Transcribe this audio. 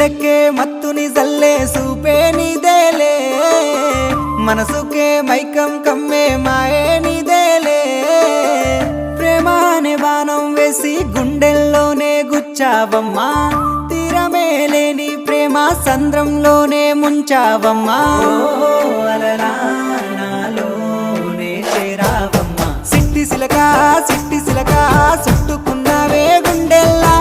మత్తులెక్కే మత్తుని జల్లే సూపే నీదేలే మనసుకే మైకం కమ్మే మాయే నీదేలే ప్రేమ అనే బాణం వేసి గుండెల్లోనే గుచ్చావమ్మా తీరమే లేని ప్రేమ సంద్రంలోనే ముంచావమ్మా అలలా నాలోనే చేరావమ్మా సిట్టి సిలక చుట్టుకున్నావే గుండెల్లా